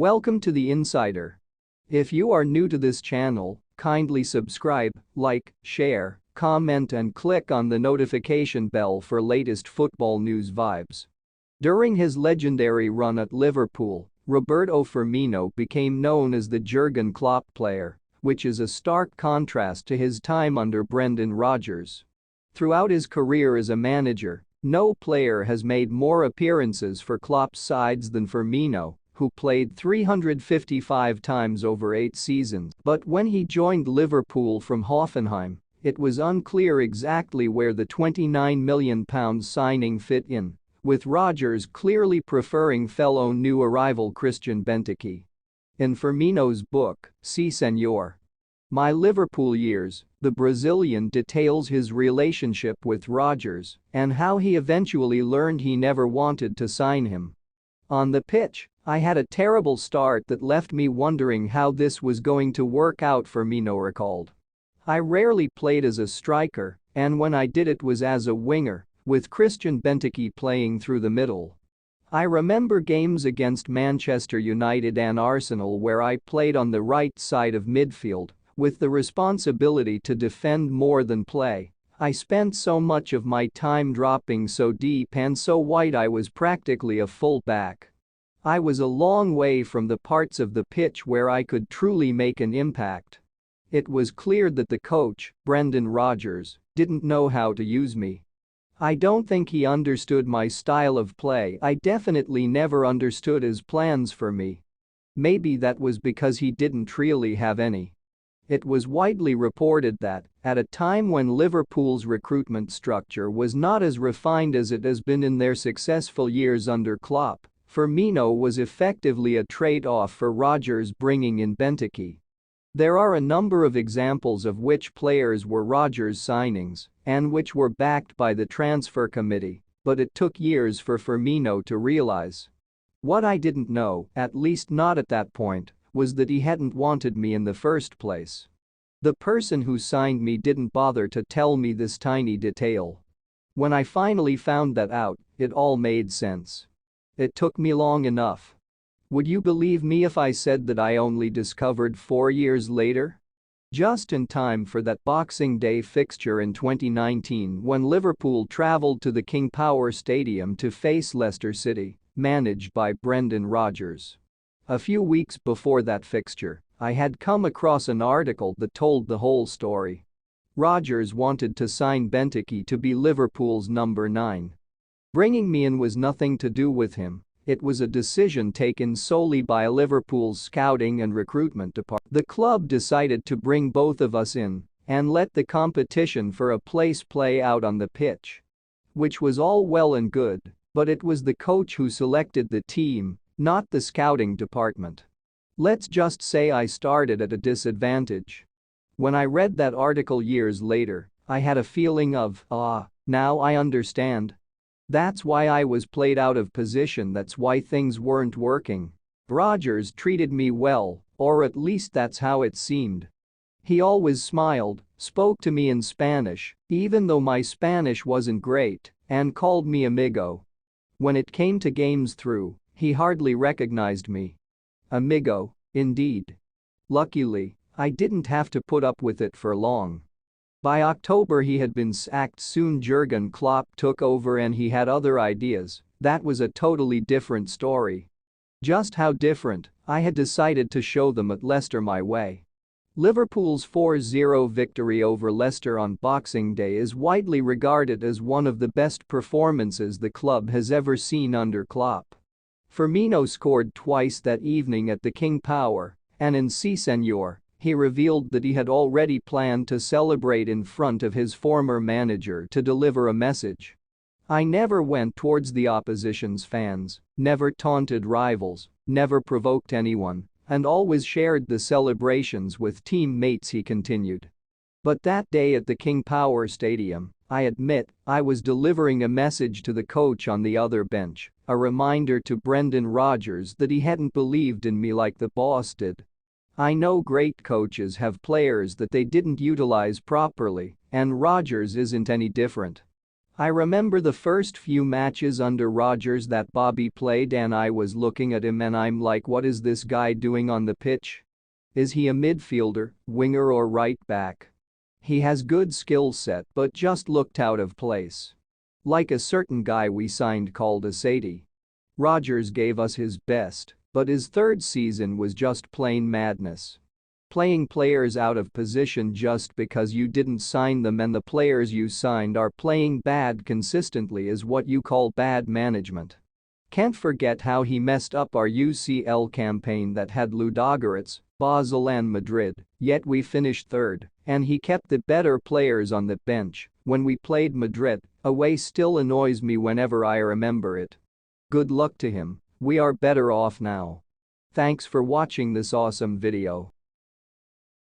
Welcome to The Insider. If you are new to this channel, kindly subscribe, like, share, comment and click on the notification bell for latest football news vibes. During his legendary run at Liverpool, Roberto Firmino became known as the Jurgen Klopp player, which is a stark contrast to his time under Brendan Rodgers. Throughout his career as a manager, no player has made more appearances for Klopp's sides than Firmino, who played 355 times over 8 seasons. But when he joined Liverpool from Hoffenheim, it was unclear exactly where the £29 million signing fit in, with Rodgers clearly preferring fellow new arrival Christian Benteke. In Firmino's book, Si Senor. My Liverpool Years, the Brazilian details his relationship with Rodgers and how he eventually learned he never wanted to sign him. On the pitch, I had a terrible start that left me wondering how this was going to work out, Firmino recalled. I rarely played as a striker, and when I did it was as a winger, with Christian Benteke playing through the middle. I remember games against Manchester United and Arsenal where I played on the right side of midfield, with the responsibility to defend more than play. I spent so much of my time dropping so deep and so wide I was practically a full-back. I was a long way from the parts of the pitch where I could truly make an impact. It was clear that the coach, Brendan Rodgers, didn't know how to use me. I don't think he understood my style of play. I definitely never understood his plans for me. Maybe that was because he didn't really have any. It was widely reported that, at a time when Liverpool's recruitment structure was not as refined as it has been in their successful years under Klopp, Firmino was effectively a trade-off for Rodgers bringing in Benteke. There are a number of examples of which players were Rodgers' signings and which were backed by the transfer committee, but it took years for Firmino to realize. What I didn't know, at least not at that point, was that he hadn't wanted me in the first place. The person who signed me didn't bother to tell me this tiny detail. When I finally found that out, it all made sense. It took me long enough. Would you believe me if I said that I only discovered 4 years later? Just in time for that Boxing Day fixture in 2019 when Liverpool travelled to the King Power Stadium to face Leicester City, managed by Brendan Rodgers. A few weeks before that fixture, I had come across an article that told the whole story. Rodgers wanted to sign Benteke to be Liverpool's number 9. Bringing me in was nothing to do with him. It was a decision taken solely by Liverpool's scouting and recruitment department. The club decided to bring both of us in and let the competition for a place play out on the pitch. Which was all well and good, but it was the coach who selected the team, not the scouting department. Let's just say I started at a disadvantage. When I read that article years later, I had a feeling of, now I understand. That's why I was played out of position, that's why things weren't working. Rodgers treated me well, or at least that's how it seemed. He always smiled, spoke to me in Spanish, even though my Spanish wasn't great, and called me amigo. When it came to games through, he hardly recognized me. Amigo, indeed. Luckily, I didn't have to put up with it for long. By October he had been sacked. Soon Jurgen Klopp took over and he had other ideas. That was a totally different story. Just how different, I had decided to show them at Leicester my way. Liverpool's 4-0 victory over Leicester on Boxing Day is widely regarded as one of the best performances the club has ever seen under Klopp. Firmino scored twice that evening at the King Power, and in Si Senor, he revealed that he had already planned to celebrate in front of his former manager to deliver a message. I never went towards the opposition's fans, never taunted rivals, never provoked anyone, and always shared the celebrations with teammates, he continued. But that day at the King Power Stadium, I admit, I was delivering a message to the coach on the other bench, a reminder to Brendan Rodgers that he hadn't believed in me like the boss did. I know great coaches have players that they didn't utilize properly, and Rodgers isn't any different. I remember the first few matches under Rodgers that Bobby played and I was looking at him and I'm like, what is this guy doing on the pitch? Is he a midfielder, winger or right back? He has good skill set but just looked out of place. Like a certain guy we signed called Asadi. Rodgers gave us his best, but his third season was just plain madness. Playing players out of position just because you didn't sign them and the players you signed are playing bad consistently is what you call bad management. Can't forget how he messed up our UCL campaign that had Ludogorets, Basel and Madrid, yet we finished third, and he kept the better players on the bench when we played Madrid away. Still annoys me whenever I remember it. Good luck to him, we are better off now. Thanks for watching this awesome video.